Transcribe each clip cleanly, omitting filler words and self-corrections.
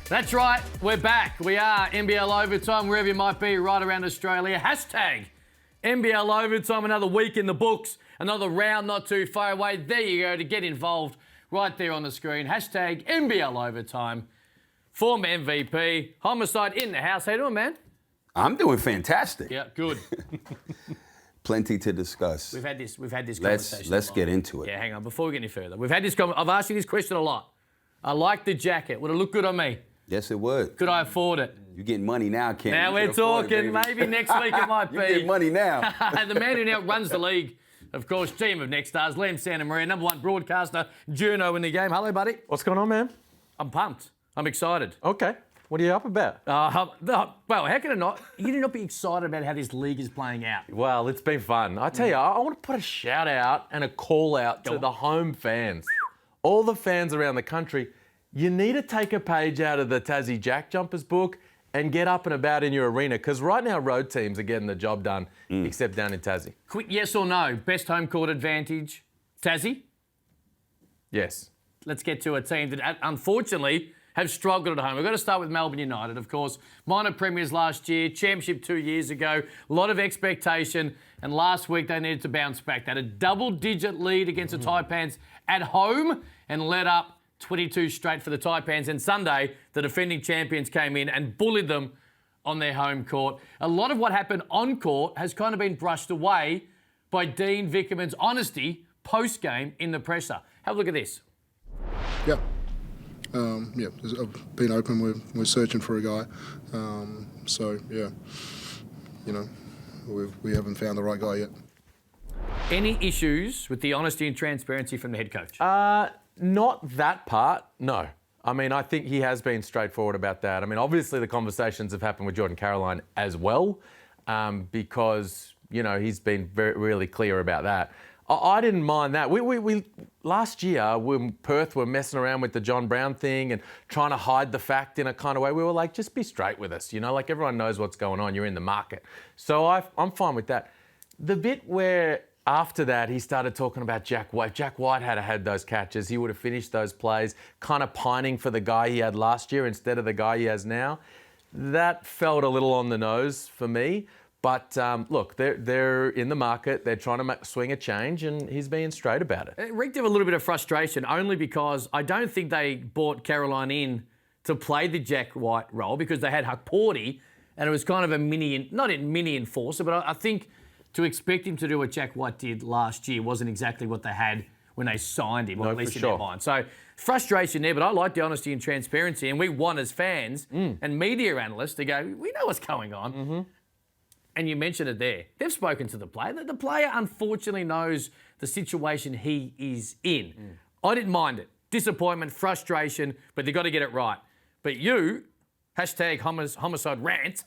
That's right, we're back. We are NBL Overtime, wherever you might be, right around Australia. Hashtag NBL Overtime, another week in the books, another round not too far away. There you go, to get involved, right there on the screen. Hashtag NBL Overtime. Former MVP, Homicide in the house. How you doing, man? I'm doing fantastic. Yeah, good. Plenty to discuss. We've had this conversation. Let's get into it. Yeah, hang on, before we get any further. We've had this I've asked you this question a lot. I like the jacket. Would it look good on me? Yes, it would. Could I afford it? You're getting money now, Ken. Now we're talking. Maybe next week it might be. You're getting money now. The man who now runs the league, of course, team of next stars, Liam Santa Maria, number one broadcaster, Juno in the game. Hello, buddy. What's going on, man? I'm pumped. I'm excited. Okay. What are you up about? Well, how can I not? You need not be excited about how this league is playing out. Well, it's been fun. I tell you, I want to put a shout out and a call out to the home fans. All the fans around the country, you need to take a page out of the Tassie JackJumpers book and get up and about in your arena, because right now road teams are getting the job done, except down in Tassie. Quick yes or no, best home court advantage, Tassie? Yes. Let's get to a team that unfortunately have struggled at home. We've got to start with Melbourne United, of course. Minor premiers last year, championship 2 years ago, a lot of expectation, and last week they needed to bounce back. They had a double-digit lead against the Taipans at home and led up 22 straight for the Taipans. And Sunday, the defending champions came in and bullied them on their home court. A lot of what happened on court has kind of been brushed away by Dean Vickerman's honesty post-game in the presser. Have a look at this. Yeah. I've been open. We're searching for a guy. We haven't found the right guy yet. Any issues with the honesty and transparency from the head coach? Not that part, no. I mean, I think he has been straightforward about that. I mean, obviously the conversations have happened with Jordan Caroline as well, because, you know, he's been really clear about that. I didn't mind that. We last year, when Perth were messing around with the John Brown thing and trying to hide the fact in a kind of way, we were like, just be straight with us, you know, like everyone knows what's going on. You're in the market. So I'm fine with that. The bit where after that, he started talking about Jack White. Jack White had had those catches. He would have finished those plays, kind of pining for the guy he had last year instead of the guy he has now. That felt a little on the nose for me. But look, they're in the market. They're trying to swing a change, and he's being straight about it. It reeked of a little bit of frustration, only because I don't think they brought Caroline in to play the Jack White role, because they had Huckporty, and it was kind of a mini enforcer, but I think to expect him to do what Jack White did last year wasn't exactly what they had when they signed him, or at least in their mind. So frustration there, but I like the honesty and transparency, and we want as fans and media analysts to go, we know what's going on. Mm-hmm. And you mentioned it there. They've spoken to the player. The player unfortunately knows the situation he is in. I didn't mind it. Disappointment, frustration, but they've got to get it right. But you, hashtag homicide rant,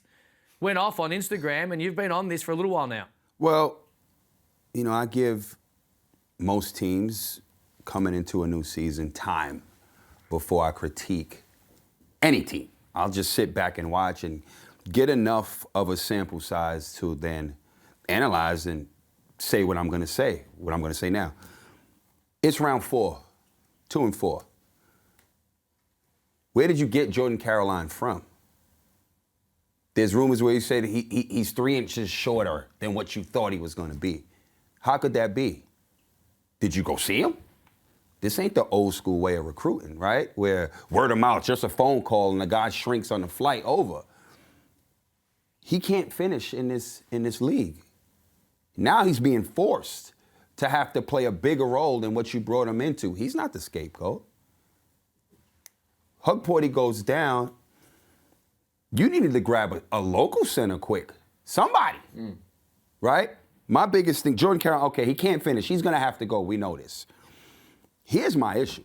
went off on Instagram, and you've been on this for a little while now. Well, you know, I give most teams coming into a new season time before I critique any team. I'll just sit back and watch and get enough of a sample size to then analyze and say what I'm going to say now. It's round 4, 2-4. Where did you get Jordan Caroline from? There's rumors where you say that he's 3 inches shorter than what you thought he was going to be. How could that be? Did you go see him? This ain't the old school way of recruiting, right? Where word of mouth, just a phone call and the guy shrinks on the flight over. He can't finish in this league. Now he's being forced to have to play a bigger role than what you brought him into. He's not the scapegoat. Huckporty goes down. You needed to grab a local center quick. Somebody, right? My biggest thing, Jordan Caroline, okay, he can't finish. He's going to have to go. We know this. Here's my issue.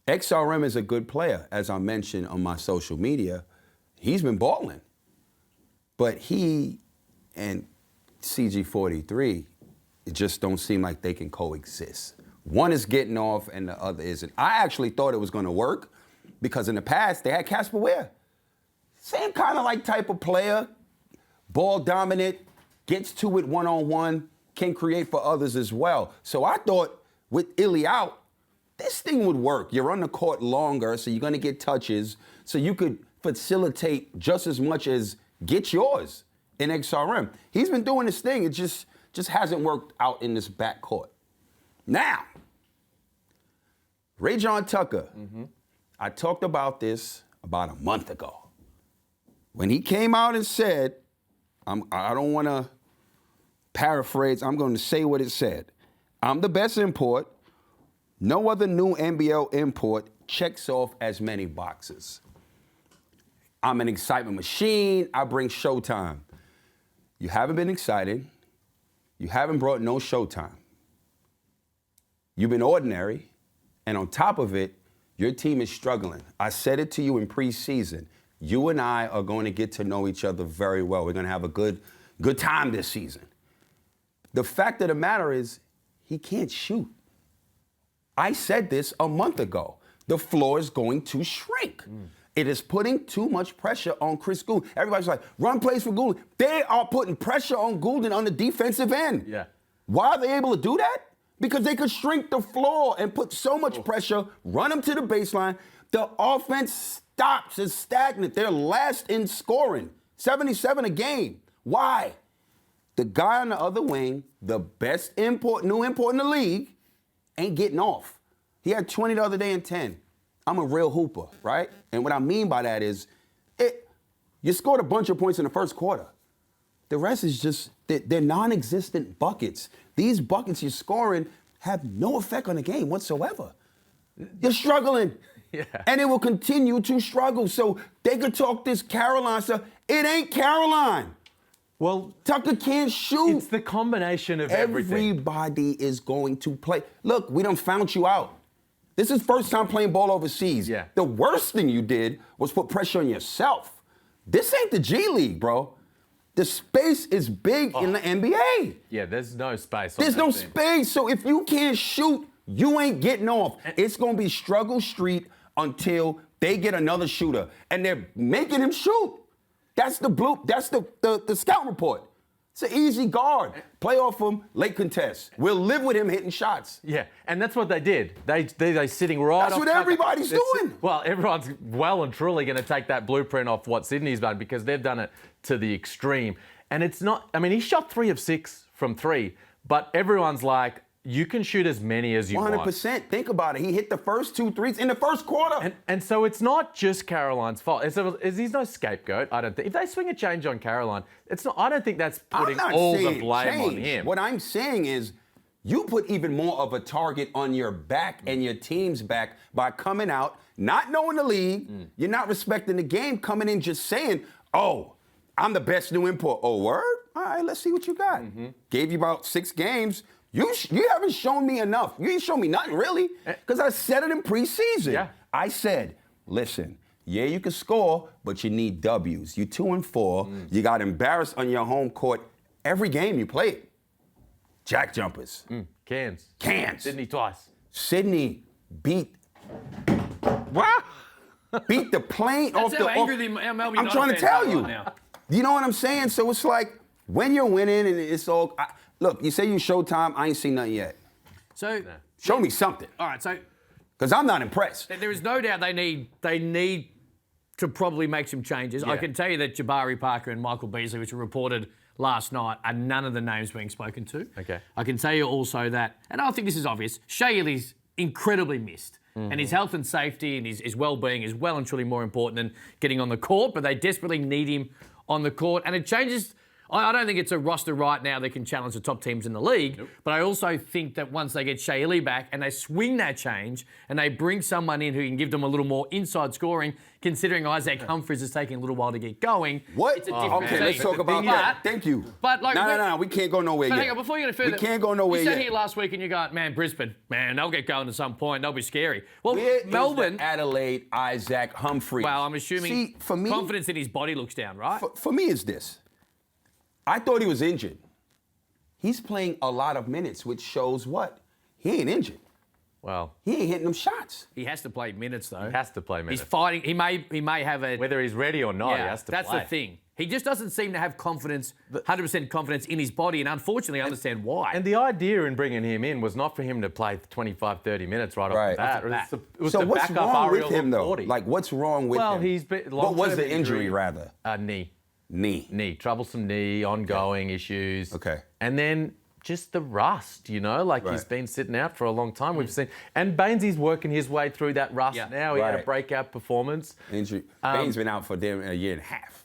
XRM is a good player, as I mentioned on my social media. He's been balling. But he and CG43, it just don't seem like they can coexist. One is getting off and the other isn't. I actually thought it was going to work because in the past they had Casper Ware. Same kind of like type of player, ball dominant, gets to it one-on-one, can create for others as well. So I thought with Illy out, this thing would work. You're on the court longer, so you're going to get touches, so you could facilitate just as much as get yours in XRM. He's been doing this thing. It just hasn't worked out in this backcourt. Now, Rajon Tucker, I talked about this about a month ago. When he came out and said, I don't want to paraphrase, I'm going to say what it said. I'm the best import. No other new NBL import checks off as many boxes. I'm an excitement machine. I bring showtime. You haven't been excited. You haven't brought no showtime. You've been ordinary. And on top of it, your team is struggling. I said it to you in preseason. You and I are going to get to know each other very well. We're going to have a good time this season. The fact of the matter is, he can't shoot. I said this a month ago. The floor is going to shrink. It is putting too much pressure on Chris Gould. Everybody's like, run plays for Gould. They are putting pressure on Gould on the defensive end. Yeah. Why are they able to do that? Because they could shrink the floor and put so much pressure, run them to the baseline. The offense stops, is stagnant. They're last in scoring, 77 a game. Why? The guy on the other wing, the best new import in the league, ain't getting off. He had 20 the other day and 10. I'm a real hooper, right? And what I mean by that is, you scored a bunch of points in the first quarter. The rest is just, they're non-existent buckets. These buckets you're scoring have no effect on the game whatsoever. You're struggling. Yeah. And it will continue to struggle. So they could talk this Caroline stuff. It ain't Caroline. Well, Tucker can't shoot. it's the combination of everything. Everybody is going to play. Look, we done found you out. This is first time playing ball overseas. Yeah. The worst thing you did was put pressure on yourself. This ain't the G League, bro. The space is big in the NBA. Yeah, there's no space. There's no space. So if you can't shoot, you ain't getting off. It's going to be struggle street until they get another shooter. And they're making him shoot. That's the scout report. It's an easy guard. Play off him, late contest. We'll live with him hitting shots. Yeah, and that's what they did. They're sitting right That's off what Tucker. everybody's doing. Well, everyone's well and truly going to take that blueprint off what Sydney's done because they've done it to the extreme. And it's not, I mean, he shot 3 of 6 from 3, but everyone's like, you can shoot as many as you 100%. want. Think about it. He hit the first 2 threes in the first quarter. And so it's not just Caroline's fault. He's no scapegoat, I don't think. If they swing a change on Caroline, it's not. I don't think that's putting all the blame on him. What I'm saying is, you put even more of a target on your back and your team's back by coming out, not knowing the league. You're not respecting the game, coming in just saying, oh, I'm the best new import. Oh, word? All right, let's see what you got. Gave you about 6 games. You haven't shown me enough. You ain't shown me nothing, really, because I said it in preseason. Yeah. I said, listen, yeah, you can score, but you need W's. You 2-4. You got embarrassed on your home court every game you played. JackJumpers. Cans. Sydney twice. Sydney beat the plane off That's the. how angry the Melbourne I'm United trying to fans tell are you. right now. You know what I'm saying? So it's like when you're winning and it's all. Look, you say you Showtime. I ain't seen nothing yet. So, Show me something, all right, so because I'm not impressed. there is no doubt they need to probably make some changes. I Yeah. can tell you that Jabari Parker and Michael Beasley, which were reported last night, are none of the names being spoken to. Okay. I can tell you also that, and I think this is obvious, Shea Ely's incredibly missed. And his health and safety and his well-being is well and truly more important than getting on the court, but they desperately need him on the court. And it changes. I don't think it's a roster right now that can challenge the top teams in the league, but I also think that once they get Shea Ely back and they swing that change and they bring someone in who can give them a little more inside scoring, considering Isaac Humphries is taking a little while to get going, What? it's a different Okay, team. let's talk about that. Thank you. But like, No, we can't go nowhere but yet. hang on, before you go further, we can't go nowhere you sat yet. here last week and you go, man, Brisbane, man, they'll get going at some point. They'll be scary. Well, Where is Melbourne. the Adelaide Isaac Humphries? Well, I'm assuming See, for me, confidence in his body looks down, right? For me, it's this. I thought he was injured. He's playing a lot of minutes, which shows what? He ain't injured. Well, He ain't hitting them shots. He has to play minutes though. he has to play minutes. He's fighting. He may have a. Whether he's ready or not, he has to that's play. the thing. He just doesn't seem to have confidence, 100% confidence in his body, and unfortunately, I understand why. And the idea in bringing him in was not for him to play 25, 30 minutes right off the bat. It was So to what's back up wrong with Ariel him, though? 40. Like, what's wrong with him? Well, he's been What was the injury, rather? Knee. Knee. Troublesome knee, ongoing issues. Okay. And then just the rust, he's been sitting out for a long time. We've seen, and Bainesy's working his way through that rust now. He had a breakout performance. Injury. Baines been out for damn a year and a half.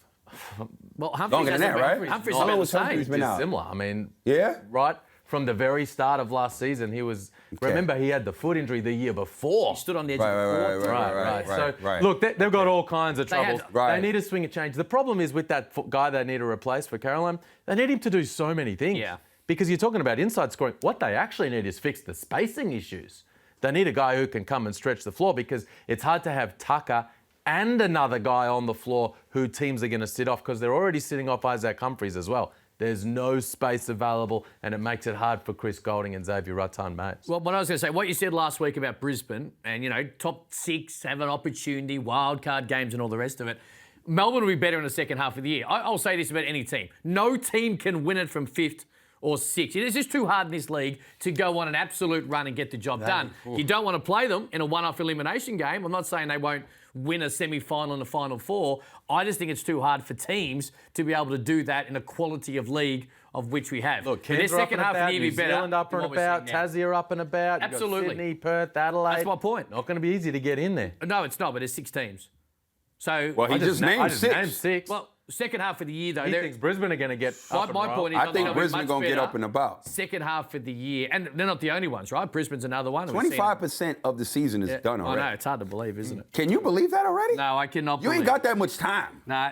Well, Humphries Longer than that, right? Humphries How about long the was same. Humphries been out? Similar. I mean, Yeah? right from the very start of last season, he was. Okay. Remember, he had the foot injury the year before. He stood on the edge of the court. Right. Look, they've got all kinds of trouble. Right. They need a swing of change. The problem is with that guy they need to replace for Caroline, they need him to do so many things. Yeah. Because you're talking about inside scoring. What they actually need is fix the spacing issues. They need a guy who can come and stretch the floor because it's hard to have Tucker and another guy on the floor who teams are going to sit off because they're already sitting off Isaac Humphries as well. There's no space available, and it makes it hard for Chris Golding and Xavier Raton-Mays. Well, what I was going to say, what you said last week about Brisbane and, top 6, have an opportunity, wildcard games and all the rest of it. Melbourne will be better in the second half of the year. I'll say this about any team. No team can win it from 5th or 6th. It is just too hard in this league to go on an absolute run and get the job done. You don't want to play them in a one-off elimination game. I'm not saying they won't win a semi-final and a Final Four. I just think it's too hard for teams to be able to do that in a quality of league of which we have. Look, their Cairns are up second and half of about, the year New be better. Zealand up and about, Tassie are up and about. Absolutely. You've got Sydney, Perth, Adelaide. That's my point. Not going to be easy to get in there. No, it's not, but there's 6 teams. So Well, he just named 6. Named 6. Well, second half of the year, though. He thinks Brisbane are going to get up My and point roll. is, I think Brisbane going to get up and about. Second half of the year, and they're not the only ones, right? Brisbane's another one. 25% of the season is done already. I know, it's hard to believe, isn't it? Can you believe that already? No, I cannot You believe ain't got that much time. No,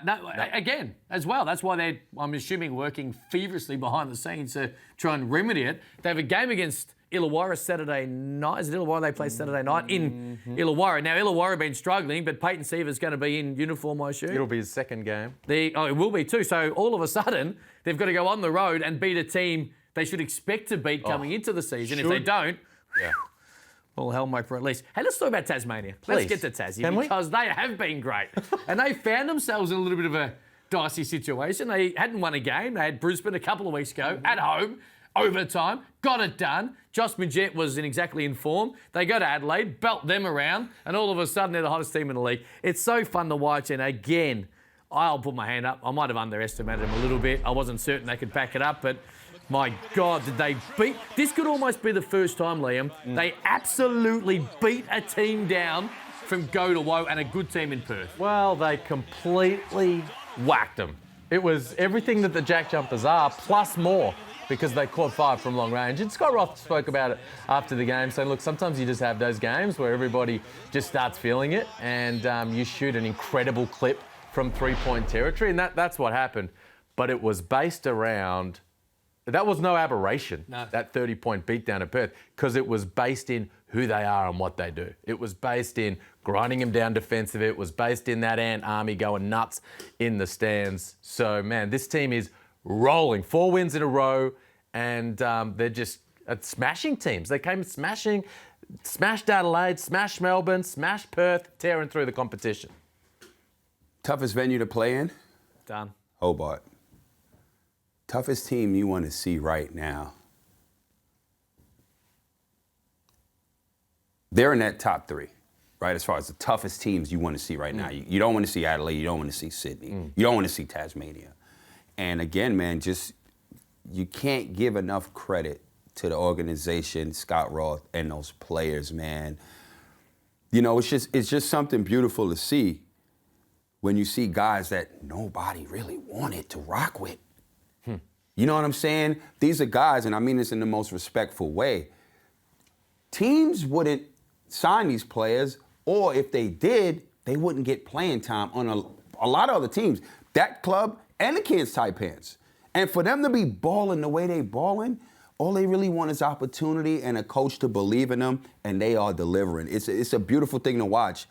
again, as well. That's why they're, I'm assuming, working feverishly behind the scenes to try and remedy it. They have a game against Illawarra Saturday night. Is it Illawarra they play Saturday night in Illawarra? Now, Illawarra have been struggling, but Peyton Seaver's going to be in uniform, I assume. It'll be his second game. It will be too. So all of a sudden, they've got to go on the road and beat a team they should expect to beat coming into the season. If they don't, well, hell, my at least. Hey, let's talk about Tasmania. Let's get to Tassie because they have been great. And they found themselves in a little bit of a dicey situation. They hadn't won a game. They had Brisbane a couple of weeks ago at home. Overtime, got it done. Josh Majette wasn't exactly in form. They go to Adelaide, belt them around, and all of a sudden they're the hottest team in the league. It's so fun to watch, and again, I'll put my hand up. I might have underestimated them a little bit. I wasn't certain they could back it up, but my God, did they beat... This could almost be the first time, Liam, they absolutely beat a team down from go to woe and a good team in Perth. Well, they completely whacked them. It was everything that the JackJumpers are, plus more, because they caught 5 from long range. And Scott Roth spoke about it after the game, saying, look, sometimes you just have those games where everybody just starts feeling it and you shoot an incredible clip from 3-point territory, and that's what happened. But it was based around... That was no aberration, that 30-point beatdown at Perth, because it was based in who they are and what they do. It was based in grinding them down defensively. It was based in that Ant Army going nuts in the stands. So, man, this team is rolling. 4 wins in a row, and they're just smashing teams. They came smashing, smashed Adelaide, smashed Melbourne, smashed Perth, tearing through the competition. Toughest venue to play in? Done. Hobart. Toughest team you want to see right now? They're in that top 3, right? As far as the toughest teams you want to see right now. You don't want to see Adelaide. You don't want to see Sydney. You don't want to see Tasmania. And again, man, you can't give enough credit to the organization, Scott Roth, and those players, man. You know, it's just something beautiful to see when you see guys that nobody really wanted to rock with. You know what I'm saying? These are guys, and I mean this in the most respectful way. Teams wouldn't sign these players, or if they did, they wouldn't get playing time on a lot of other teams. That club and the Kansas Taipans. And for them to be balling the way they balling, all they really want is opportunity and a coach to believe in them, and they are delivering. It's a beautiful thing to watch.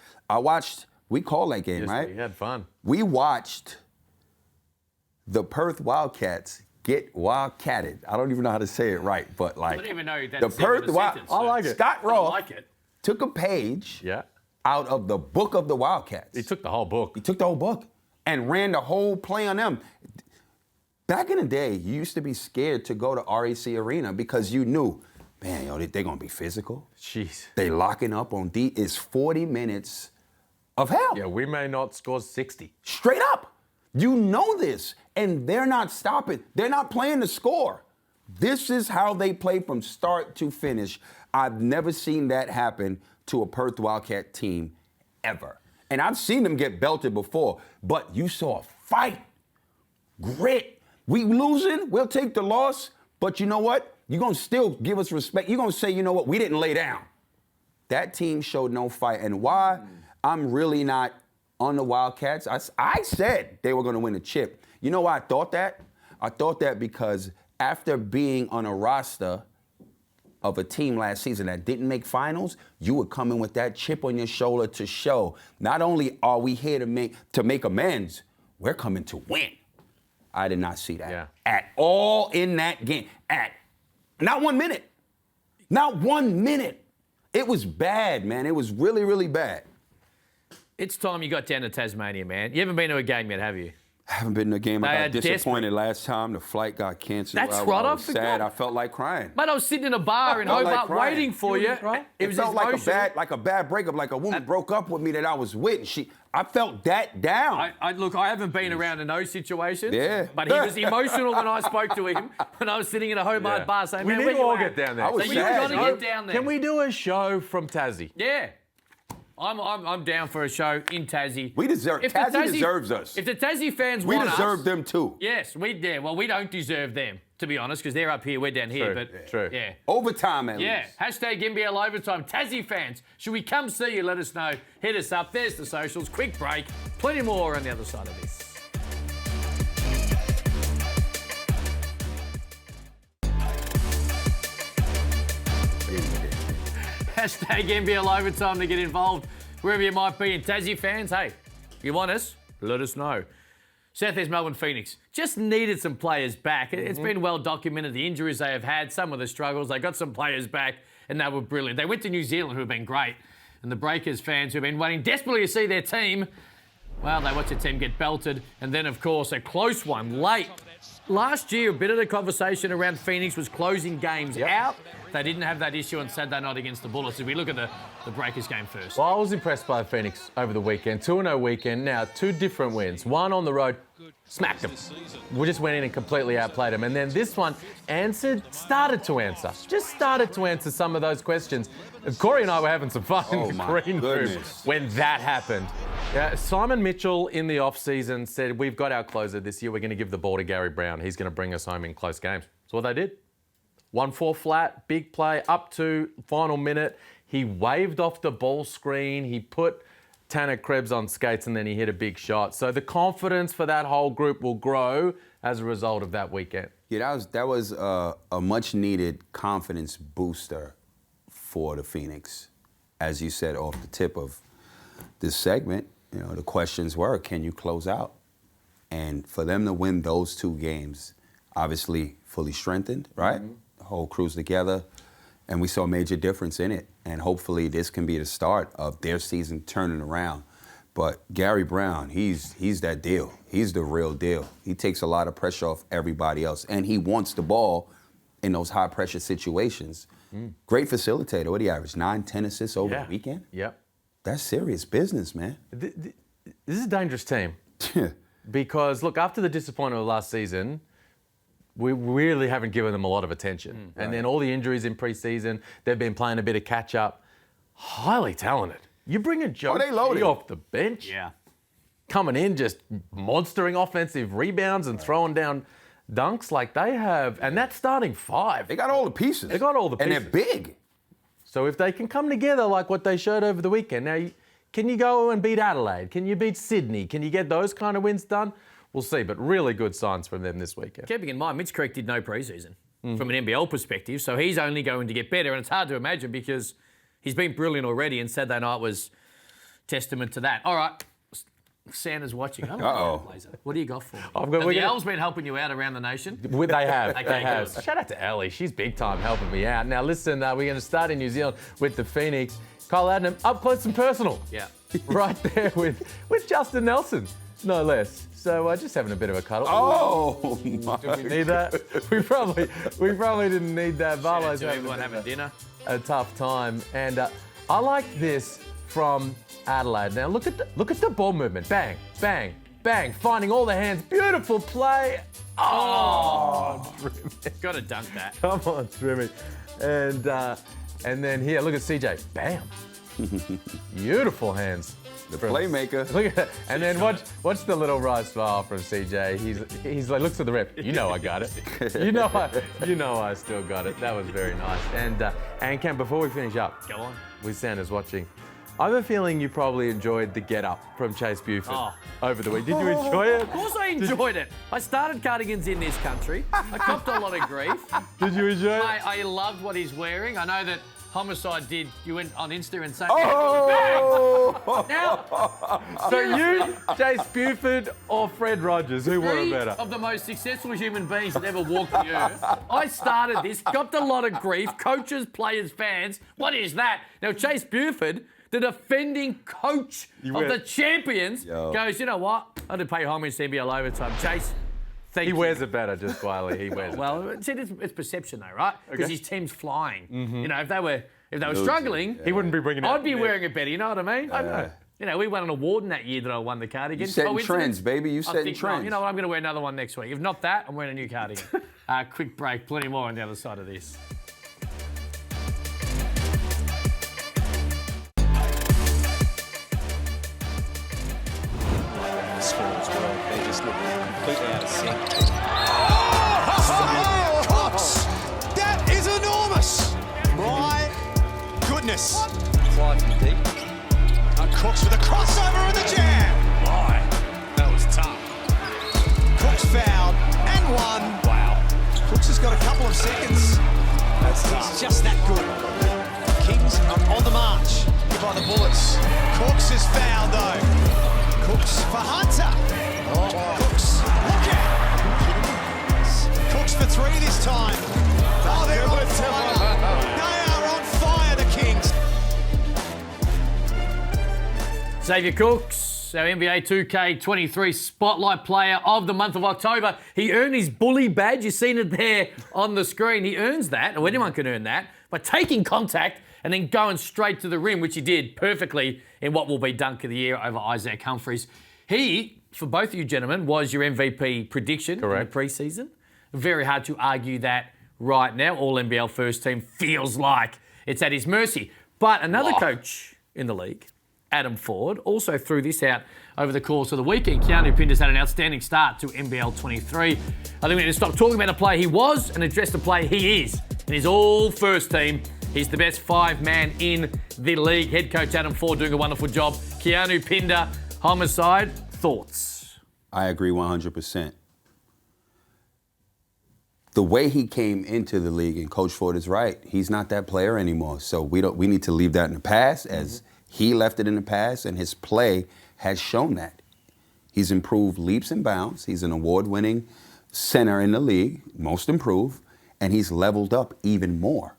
We called that game, right? We had fun. We watched the Perth Wildcats get wildcatted. I don't even know how to say it right, but like I don't even know that the Perth sentence. I like it. Scott Roth took a page Yeah. out of the book of the Wildcats. He took the whole book. He took the whole book. and ran the whole play on them. Back in the day, you used to be scared to go to RAC Arena because you knew, man, they're going to be physical. Jeez. They locking up on D. It's 40 minutes of hell. Yeah, we may not score 60. Straight up. You know this. And they're not stopping. They're not playing to score. This is how they play from start to finish. I've never seen that happen to a Perth Wildcat team ever. And I've seen them get belted before, but you saw a fight, grit. We losing, we'll take the loss, but you know what? You're going to still give us respect. You're going to say, you know what, we didn't lay down. That team showed no fight. And why I'm really not on the Wildcats, I said they were going to win the chip. You know why I thought that? I thought that because after being on a roster of a team last season that didn't make finals, you would come in with that chip on your shoulder to show not only are we here to make amends, we're coming to win. I did not see that at all in that game. Not 1 minute. Not 1 minute. It was bad, man. It was really, really bad. It's time you got down to Tasmania, man. You haven't been to a game yet, have you? I haven't been to a game. I got disappointed last time. The flight got canceled. That's I right. I was sad. I felt like crying. Mate, I was sitting in a bar in Hobart waiting for you. It felt like a bad breakup, like a woman broke up with me that I was with. I felt that down. Look, I haven't been around in those situations. Yeah. But he was emotional when I spoke to him when I was sitting in a Hobart bar saying, we man, need to all get down there. I was so you got to get down there. Can we do a show from Tassie? Yeah. I'm down for a show in Tassie. We deserve. Tassie deserves us. If the Tassie fans want us, we deserve them too. Yes, well, we don't deserve them, to be honest, because they're up here, we're down here. True, but true. Yeah. Overtime at Yeah. least. Hashtag NBL Overtime. Tassie fans, should we come see you? Let us know. Hit us up. There's the socials. Quick break. Plenty more on the other side of this. Hashtag NBL Overtime to get involved wherever you might be. And Tassie fans, hey, if you want us, let us know. South East Melbourne Phoenix just needed some players back. It's been well documented, the injuries they have had, some of the struggles. They got some players back and they were brilliant. They went to New Zealand, who have been great. And the Breakers fans who have been waiting desperately to see their team, well, they watch their team get belted. And then, of course, a close one late. Last year, a bit of the conversation around Phoenix was closing games out. They didn't have that issue on Saturday night against the Bullets. If we look at the Breakers game first. Well, I was impressed by Phoenix over the weekend. 2-0 weekend. Now, 2 different wins. One on the road, smacked them. We just went in and completely outplayed them. And then this one started to answer some of those questions. And Corey and I were having some fun in the green room when that happened. Simon Mitchell in the off-season said, we've got our closer this year. We're going to give the ball to Gary Brown. He's going to bring us home in close games. That's what they did. 1-4 flat, big play, up to final minute. He waved off the ball screen. He put Tanner Krebs on skates and then he hit a big shot. So the confidence for that whole group will grow as a result of that weekend. Yeah, that was a much-needed confidence booster for the Phoenix. As you said off the tip of this segment, the questions were, can you close out? And for them to win those 2 games, obviously fully strengthened, right? Mm-hmm. The whole crew's together, and we saw a major difference in it. And hopefully this can be the start of their season turning around. But Gary Brown, he's that deal. He's the real deal. He takes a lot of pressure off everybody else, and he wants the ball in those high-pressure situations. Great facilitator. What do you average? 9, 10 assists over the weekend? Yep. That's serious business, man. This is a dangerous team. Because, look, after the disappointment of last season, we really haven't given them a lot of attention. And then all the injuries in pre-season, they've been playing a bit of catch-up. Highly talented. You bring a Joe G off the bench, coming in just monstering offensive rebounds and throwing down dunks like they have, and that's starting 5. They got all the pieces. And they're big. So if they can come together like what they showed over the weekend, now, can you go and beat Adelaide? Can you beat Sydney? Can you get those kind of wins done? We'll see, but really good signs from them this weekend. Keeping in mind, Mitch Creek did no pre-season from an NBL perspective, so he's only going to get better, and it's hard to imagine because he's been brilliant already, and Saturday night was testament to that. All right, Santa's watching. What do you got for me? Have the elves been helping you out around the nation? They have. Okay, they have. good. Shout out to Ellie. She's big time helping me out. Now, listen, we're going to start in New Zealand with the Phoenix. Kyle Adnam, up close and personal. Yeah. Right there with Justin Nelson. no less. So just having a bit of a cuddle. Oh, my Did we need that? We probably didn't need that. Barlow's Having dinner. a tough time, and I like this from Adelaide. Now look at the ball movement. Bang, bang, bang. Finding all the hands. Beautiful play. Oh, Got to dunk that. come on, Trimmy. And then here, look at CJ. Bam. Beautiful hands. The playmaker. Look at that. And then watch the little right smile from CJ. He's like, looks at the ref. You know I got it. You know I still got it. That was very nice. And Cam, before we finish up, Go on. with Sanders watching, I have a feeling you probably enjoyed the get-up from Chase Buford over the week. Did you enjoy it? Of course I enjoyed it. I started cardigans in this country. I copped a lot of grief. Did you enjoy it? I loved what he's wearing. I know that Homicide did. You went on Insta and said, Oh! now, So you, Chase Buford, or Fred Rogers? Who wore it three better? of the most successful human beings that ever walked the earth. I started this, copped a lot of grief. Coaches, players, fans. What is that? Now, Chase Buford, the defending coach of went- the champions, Yo. goes, you know what? I had to pay homage to NBL Overtime. Chase, thank He you. wears it better, just quietly. He wears it. Well, see, it's perception though, right? Because his team's flying. Mm-hmm. You know, if they were struggling, He wouldn't be bringing it. I'd be wearing it better. You know what I mean? I know. You know, we won an award in that year that I won the cardigan. You setting Coincidence? trends, baby. You I setting think not. trends. You know what? I'm going to wear another one next week. If not that, I'm wearing a new cardigan. Quick break. Plenty more on the other side of this. Score as well. They just look completely out of sync. Cox! That is enormous! My goodness. Fly from deep. Cooks with a crossover and the jam. My, that was tough. Cooks fouled and won. Wow. Cooks has got a couple of seconds. That's He's tough. just that good. Kings are on the march by the Bullets. Cooks is fouled though. Cooks for Hunter. Cooks, look out. Cooks for three this time. Oh, they're on fire. They are on fire, the Kings. Xavier Cooks, our NBA 2K23 Spotlight Player of the month of October. He earned his bully badge. You've seen it there on the screen. He earns that, or anyone can earn that, by taking contact and then going straight to the rim, which he did perfectly in what will be dunk of the year over Isaac Humphries. He, for both of you gentlemen, was your MVP prediction in the preseason. Very hard to argue that right now. All NBL first team feels like it's at his mercy. But another coach in the league, Adam Ford, also threw this out over the course of the weekend. Keanu Pinder's had an outstanding start to NBL 23. I think we need to stop talking about the player he was and address the player he is. And his all first team. He's the best five-man in the league. Head coach Adam Ford doing a wonderful job. Keanu Pinder, Homicide, thoughts? I agree 100%. The way he came into the league, and Coach Ford is right, he's not that player anymore. So we need to leave that in the past, as he left it in the past, and his play has shown that. He's improved leaps and bounds. He's an award-winning center in the league, most improved, and he's leveled up even more.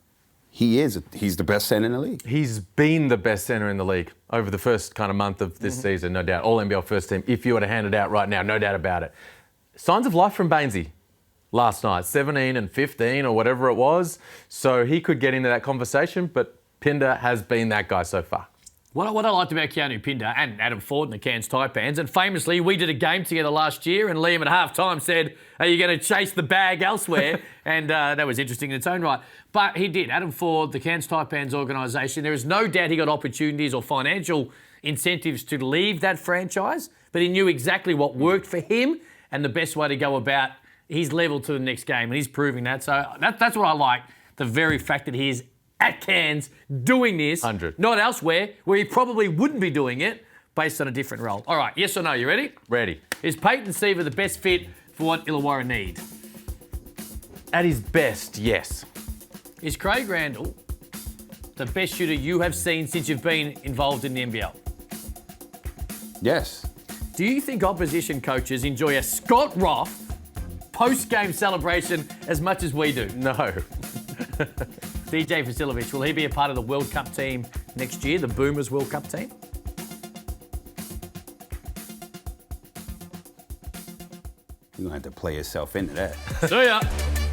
He's the best center in the league. He's been the best centre in the league over the first kind of month of this season, no doubt. All NBL first team, if you were to hand it out right now, no doubt about it. Signs of life from Bainesy last night, 17 and 15 or whatever it was. So he could get into that conversation, but Pinder has been that guy so far. What I liked about Keanu Pinder and Adam Ford and the Cairns Taipans, and famously we did a game together last year and Liam at half-time said, are you going to chase the bag elsewhere? And that was interesting in its own right. But he did. Adam Ford, the Cairns Taipans organisation, there is no doubt he got opportunities or financial incentives to leave that franchise, but he knew exactly what worked for him and the best way to go about his level to the next game, and he's proving that. So that's what I like, the very fact that he is at Cairns doing this, 100. Not elsewhere, where he probably wouldn't be doing it based on a different role. All right, yes or no, you ready? Ready. Is Peyton Seaver the best fit for what Illawarra need? At his best, yes. Is Craig Randall the best shooter you have seen since you've been involved in the NBL? Yes. Do you think opposition coaches enjoy a Scott Roth post-game celebration as much as we do? No. DJ Vasilovic, will he be a part of the World Cup team next year, the Boomers World Cup team? You're going to have to play yourself into that. See ya.